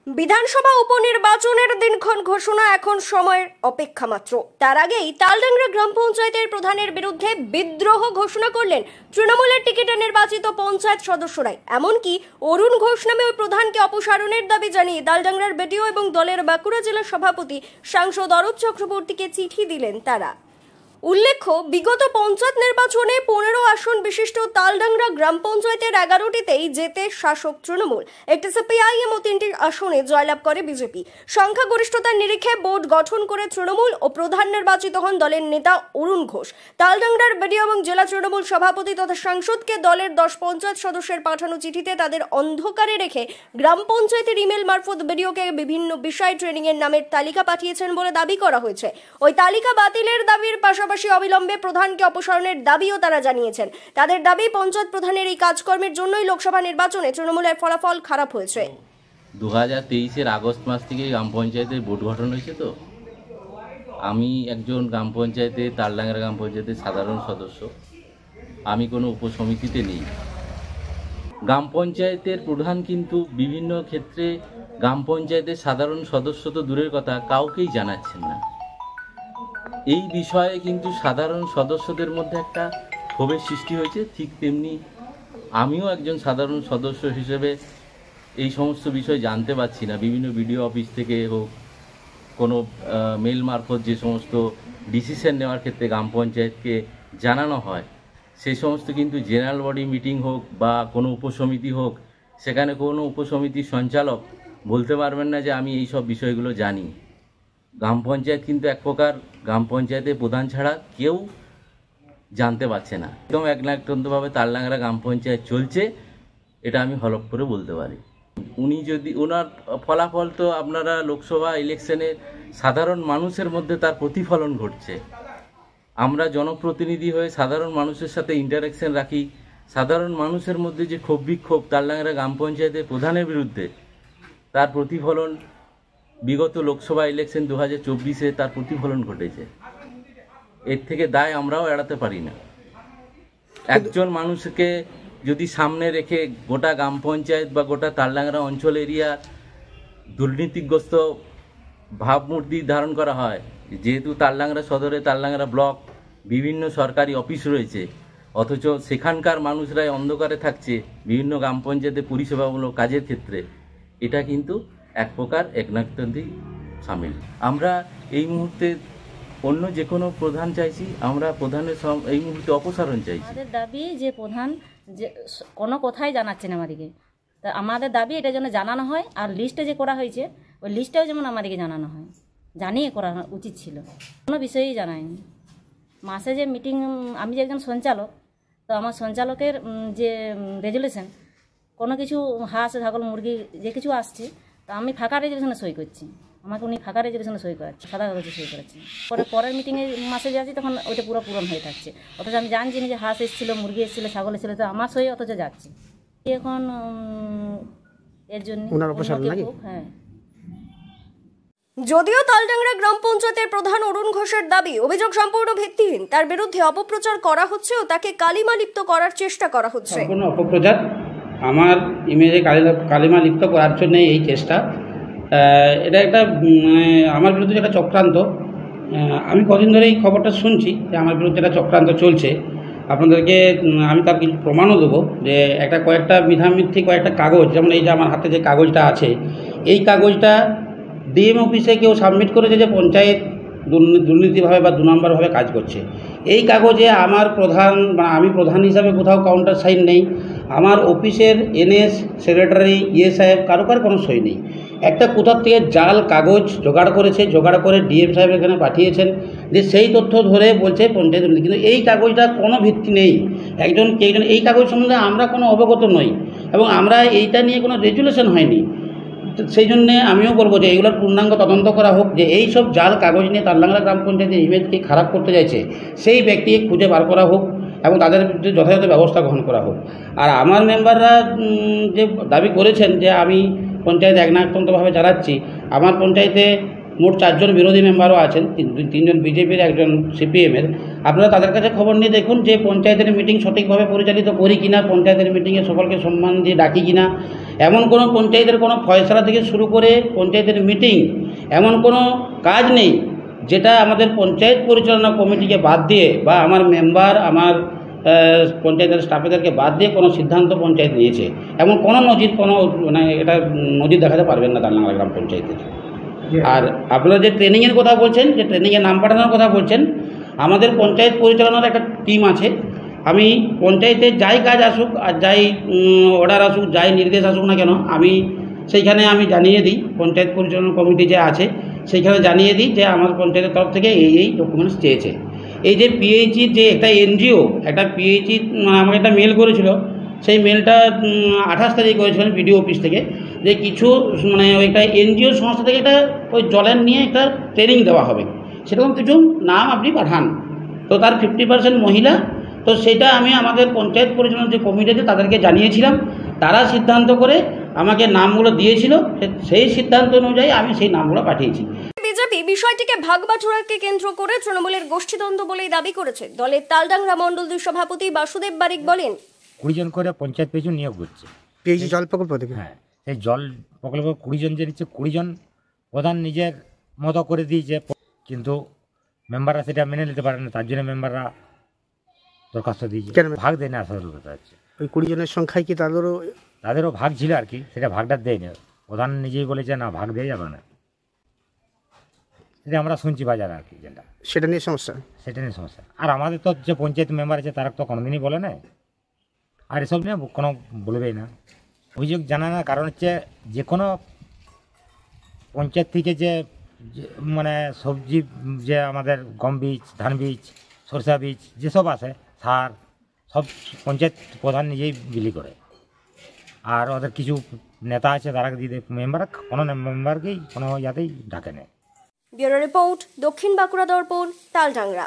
বিধানসভা উপনির্বাচনের দিনক্ষণ ঘোষণা এখন সময়ের অপেক্ষা মাত্র। তার আগেই তালডাংরা গ্রাম পঞ্চায়েতের প্রধানের বিরুদ্ধে বিদ্রোহ ঘোষণা করলেন তৃণমূলের টিকিটে নির্বাচিত পঞ্চায়েত সদস্যরাই। এমনকি অরুণ ঘোষ নামে ওই প্রধানকে অপসারণের দাবি জানিয়ে তালডাংরার বিডিও এবং দলের বাঁকুড়া জেলা সভাপতি সাংসদ অরূপ চক্রবর্তীকে চিঠি দিলেন তারা। উল্লেখ্য, বিগত পঞ্চায়েত নির্বাচনে 15 আসন বিশিষ্ট তালডাংরা গ্রাম পঞ্চায়েতের 11টিতেই জেতে শাসক তৃণমূল। একটি সিপিআইএম ও 3টি আসনে জয়লাভ করে বিজেপি। সংখ্যাগরিষ্ঠতার নিরিখে বোর্ড গঠন করে তৃণমূল ও প্রধান নির্বাচিত হন দলের নেতা অরুণ ঘোষ। তালডাংরার বিডিও এবং জেলা তৃণমূল সভাপতি তথা সাংসদকে দলের 10 পঞ্চায়েত সদস্যের পাঠানো চিঠিতে তাদের অন্ধকারে রেখে গ্রাম পঞ্চায়েতের ইমেল মারফত বিডিওকে বিভিন্ন বিষয় ট্রেনিং এর নামের তালিকা পাঠিয়েছেন বলে দাবি করা হয়েছে। ওই তালিকা বাতিলের দাবির পাশাপাশি অবিলম্বে প্রধানকে অপসারণের দাবিও তারা জানিয়েছেন। তাদের দাবি, পঞ্চায়েত প্রধানের এই কাজকর্মের জন্যই লোকসভা নির্বাচনে তৃণমূলের ফলাফল খারাপ হয়েছে। 2023-এর আগস্ট মাস থেকে গ্রাম পঞ্চায়েতের বোর্ড গঠন হয়েছে। তো আমি একজন গ্রাম পঞ্চায়েতে তালডাংরা গ্রাম পঞ্চায়েতের সাধারণ সদস্য। আমি কোনো উপসমিতিতে নেই। গ্রাম পঞ্চায়েতের প্রধান কিন্তু বিভিন্ন ক্ষেত্রে গ্রাম পঞ্চায়েতের সাধারণ সদস্য তো দূরের কথা, কাউকেই জানাচ্ছেন না। এই বিষয়ে কিন্তু সাধারণ সদস্যদের মধ্যে একটা ক্ষোভের সৃষ্টি হয়েছে। ঠিক তেমনি আমিও একজন সাধারণ সদস্য হিসেবে এই সমস্ত বিষয় জানতে পারছি না। বিভিন্ন বিডিও অফিস থেকে হোক, কোনো মেল মারফত যে সমস্ত ডিসিশন নেওয়ার ক্ষেত্রে গ্রাম পঞ্চায়েতকে জানানো হয়, সেই সমস্ত কিন্তু জেনারেল বডি মিটিং হোক বা কোনো উপসমিতি হোক, সেখানে কোনো উপসমিতির সঞ্চালক বলতে পারবেন না যে আমি এই সব বিষয়গুলো জানি। গ্রাম পঞ্চায়েত কিন্তু এক প্রকার গ্রাম পঞ্চায়েতের প্রধান ছাড়া কেউ জানতে পারছে না। একদম একনায়কতন্ত্রভাবে তালডাংরা গ্রাম পঞ্চায়েত চলছে, এটা আমি হলফ করে বলতে পারি। উনি যদি ওনার ফলাফল তো আপনারা লোকসভা ইলেকশনে সাধারণ মানুষের মধ্যে তার প্রতিফলন ঘটছে। আমরা জনপ্রতিনিধি হয়ে সাধারণ মানুষের সাথে ইন্টারাকশন রাখি। সাধারণ মানুষের মধ্যে যে ক্ষোভ বিক্ষোভ তালডাংরা গ্রাম পঞ্চায়েতের প্রধানের বিরুদ্ধে, তার প্রতিফলন বিগত লোকসভা ইলেকশন 2024-এ তার প্রতিফলন ঘটেছে। এর থেকে দায় আমরাও এড়াতে পারি না। একজন মানুষকে যদি সামনে রেখে গোটা গ্রাম পঞ্চায়েত বা গোটা তালডাংরা অঞ্চল এরিয়া দুর্নীতিগ্রস্ত ভাবমূর্তি ধারণ করা হয়, যেহেতু তালডাংরা সদরে তালডাংরা ব্লক বিভিন্ন সরকারি অফিস রয়েছে, অথচ সেখানকার মানুষরাই অন্ধকারে থাকছে বিভিন্ন গ্রাম পঞ্চায়েতের পরিষেবামূলক কাজের ক্ষেত্রে, এটা কিন্তু এক প্রকার একনায়কতন্ত্রই সামিল। আমরা এই মুহূর্তে অন্য যে কোনো প্রধান চাইছি, আমরা প্রধানের এই মুহূর্তে অপসারণ চাইছি। আমাদের দাবি যে প্রধান যে কোনো কথাই জানাচ্ছেন আমাদেরকে, তা আমাদের দাবি এটার জন্য জানানো হয়। আর লিস্টে যে করা হয়েছে ওই লিস্টেও যেমন আমাদেরকে জানানো হয়, জানিয়ে করা উচিত ছিল। কোনো বিষয়েই জানায়নি। মাসে যে মিটিং, আমি যে একজন সঞ্চালক, তো আমার সঞ্চালকের যে রেজুলেশন, কোনো কিছু হাঁস ছাগল মুরগি যে কিছু আসছে, তা আমি ফাঁকা রেজুলেশনে সই করছি। আমাকে উনি ফাঁকা রেজুলেশনে সই করাচ্ছে, সাদা কাগজে সই করাচ্ছেন। পরের মিটিংয়ে মাসে যাচ্ছি, তখন ওইটা পুরো পূরণ হয়ে থাকছে। অথচ আমি জানছি না যে হাঁস এসেছিলো, মুরগি এসেছিলো, ছাগল এসেছিলো, তো আমার সই অথচ যাচ্ছে। এখন এর জন্য হ্যাঁ। যদিও তালডাংরা গ্রাম পঞ্চায়েতের প্রধান অরুণ ঘোষের দাবি অভিযোগ সম্পূর্ণ ভিত্তিহীন, তার বিরুদ্ধে অপপ্রচার করা হচ্ছে ও তাকে কালিমা লিপ্ত করার চেষ্টা করা হচ্ছে। সম্পূর্ণ অপপ্রচার, আমার ইমেজে কালিমা লিপ্ত করার জন্য এই চেষ্টা। এটা একটা আমার বিরুদ্ধে একটা চক্রান্ত। আমি কদিন ধরে এই খবরটা শুনছি যে আমার বিরুদ্ধে একটা চক্রান্ত চলছে। আপনাদেরকে আমি তার কিছু প্রমাণও দেবো, যে কয়েকটা মিথ্যামিথ্যি কয়েকটা কাগজ, যেমন এই যে আমার হাতে যে কাগজটা আছে, এই কাগজটা ডিএম অফিসে কেউ সাবমিট করেছে যে পঞ্চায়েত দুর্নীতিভাবে বা 2 নম্বরভাবে কাজ করছে। এই কাগজে আমার প্রধান বা আমি প্রধান হিসাবে কোথাও কাউন্টার সাইন নেই। আমার অফিসের এনএস সেক্রেটারি সাহেব কারো কোনো সই নেই। একটা কোথার থেকে জাল কাগজ জোগাড় করেছে, জোগাড় করে ডিএম সাহেব এখানে পাঠিয়েছেন, যে সেই তথ্য ধরে বলছে পঞ্চায়েত দুর্নীতি। কিন্তু এই কাগজটা কোনো ভিত্তি নেই। একজন এই কাগজ সম্বন্ধে আমরা কোনো অবগত নই, এবং আমরা এইটা নিয়ে কোনো রেজুলেশন হয়নি। সেই জন্যে আমিও বলবো যে এইগুলোর পূর্ণাঙ্গ তদন্ত করা হোক, যে এই সব জাল কাগজ নিয়ে তালডাংরা গ্রাম পঞ্চায়েতের ইমেজকে খারাপ করতে চাইছে, সেই ব্যক্তিকে খুঁজে বার করা হোক এবং তাদের বিরুদ্ধে যথাযথ ব্যবস্থা গ্রহণ করা হোক। আর আমার মেম্বাররা যে দাবি করেছেন যে আমি পঞ্চায়েত একনায়কতন্ত্রভাবে চালাচ্ছি, আমার পঞ্চায়েতে মোট 4 জন বিরোধী মেম্বারও আছেন, 3 জন বিজেপির, 1 জন সিপিএমের। আপনারা তাদের কাছে খবর নিয়ে দেখুন যে পঞ্চায়েতের মিটিং সঠিকভাবে পরিচালিত করি কিনা, পঞ্চায়েতের মিটিংয়ে সকলকে সম্মান দিয়ে ডাকি কিনা। এমন কোনো পঞ্চায়েতের কোনো ফয়সলা থেকে শুরু করে পঞ্চায়েতের মিটিং এমন কোনো কাজ নেই যেটা আমাদের পঞ্চায়েত পরিচালনা কমিটিকে বাদ দিয়ে বা আমার মেম্বার আমার পঞ্চায়েতের স্টাফেদেরকে বাদ দিয়ে কোনো সিদ্ধান্ত পঞ্চায়েত নিয়েছে এমন কোনো নজির মানে এটা নজির দেখাতে পারবেন না তালডাংরা গ্রাম পঞ্চায়েতের। আর আপনারা যে ট্রেনিংয়ের কথা বলছেন, যে ট্রেনিংয়ে নাম পাঠানোর কথা বলছেন, আমাদের পঞ্চায়েত পরিচালনার একটা টিম আছে। আমি পঞ্চায়েতে যাই কাজ আসুক আর যাই অর্ডার আসুক, যাই নির্দেশ আসুক না কেন, আমি সেইখানে আমি জানিয়ে দিই, পঞ্চায়েত পরিচালনা কমিটি যে আছে সেইখানে জানিয়ে দিই যে আমার পঞ্চায়েতের তরফ থেকে এই ডকুমেন্টস চেয়েছে। এই যে পিএইচির যে একটা এনজিও, একটা পিএইচি আমাকে একটা মেল করেছিল, সেই মেলটা 28 তারিখ করেছিলেন বিডিও অফিস থেকে, যে কিছু মানে একটা এনজিও সংস্থা থেকে একটা ওই জলের নিয়ে একটা ট্রেনিং দেওয়া হবে, সেরকম কিছু নাম আপনি পাঠান। তো তার 50% মহিলা। তো সেটা আমি আমাদের পঞ্চায়েত পরিচালনার যে কমিটি আছে তাদেরকে জানিয়েছিলাম, তারা সিদ্ধান্ত করে আমাকে নামগুলো দিয়েছিল, সেই সিদ্ধান্ত অনুযায়ী আমি সেই নামগুলো পাঠিয়েছি। বিজেপি বিষয়টিকে ভাগবাটোয়ারাকে কেন্দ্র করে তৃণমূলের গোষ্ঠীদ্বন্দ্ব বলেই দাবি করেছে। দলের তালডাংরা মণ্ডল 2 সভাপতি বাসুদেব বারিক বলেন, 20 জন করে পঞ্চায়েত পেছু নিয়োগ করছে। পিএইচি জল প্রকল্প থেকে? হ্যাঁ, সেই জল প্রকল্প 20 জন যে নিচ্ছে, 20 জন প্রধান নিজের মতো করে দিয়েছে, কিন্তু মেম্বাররা সেটা মেনে নিতে পারে না, তার জন্য মেম্বাররা দরখাস্ত দিয়েছে, ভাগ দেয় না। আসল কথা হচ্ছে ওই 20 জনের সংখ্যায় কি তাদেরও ভাগ ছিল আর কি, সেটা ভাগটা দেয় না। প্রধান নিজেই বলেছে না, ভাগ দেওয়া যাবে না। সেটা আমরা শুনছি বাজারে আর কি, যেটা সেটা নিয়ে সমস্যা, সেটা নিয়ে সমস্যা। আর আমাদের তো যে পঞ্চায়েত মেম্বার আছে তারা তো কোনোদিনই বলে না, আর এসব নিয়ে কোনো বলবেই না, অভিযোগ জানা না। কারণ হচ্ছে যে কোনো পঞ্চায়েত থেকে যে মানে সবজি, যে আমাদের গম বীজ, ধান বীজ, সরষা বীজ যেসব আছে, সার, সব পঞ্চায়েত প্রধান নিজেই বিলি করে। আর ওদের কিছু নেতা আছে তারা দিয়ে দেয়, কোনো মেম্বারকেই কোনো ইয়াতেই ডাকে নেয়। ব্যুরো রিপোর্ট, দক্ষিণ বাঁকুড়া দর্পণ, তালডাংরা।